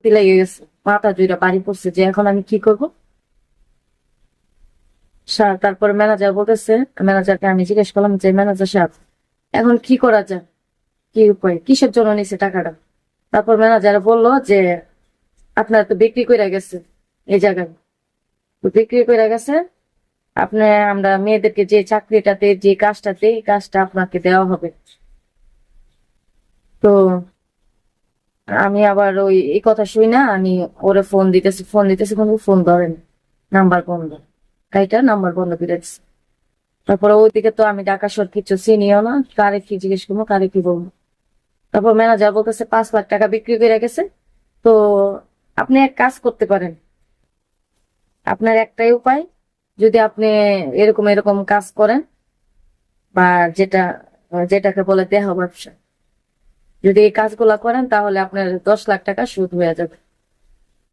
বিরক্তি লেগে গেছে, মাথা জুড়ে বাড়ি পড়ছে যে এখন আমি কি করব। তারপরে ম্যানেজার বলতেছে, ম্যানেজারকে আমি জিজ্ঞেস করলাম যে ম্যানেজার সাহেব এখন কি করা যায়, কি উপায়, কিসের জন্য নিছে টাকাটা। তারপর ম্যানেজার বললো যে আপনার তো বিক্রি করে গেছে এই জায়গায়, তো বিক্রি করে গেছে আপনি, আমরা মেয়েদেরকে যে চাকরিটাতে যে কাজটাতে এই কাজটা আপনাকে দেওয়া হবে। তো আমি আবার ওই এই কথা শুই না, আমি ওরে ফোন দিতেছি কিন্তু ফোন ধরেন, নাম্বার বন্ধ, গাড়িটা নাম্বার বন্ধ করে দিচ্ছে। তারপরে ওইদিকে তো আমি ঢাকা শহর কিছু চিনিও না, কারে কি জিজ্ঞেস করবো, কারে কি বলবো। তারপর ম্যানেজার বলতেছে 5 লাখ টাকা বিক্রি করে গেছে। তো আপনি এক কাজ করতে পারেন, আপনার একটাই উপায়, যদি আপনি এরকম এরকম কাজ করেন বা যেটা যেটাকে বলে দেহ ব্যবসা, যদি এই কাজগুলা করেন তাহলে আপনার 10 লাখ টাকা সুদ হয়ে যাবে।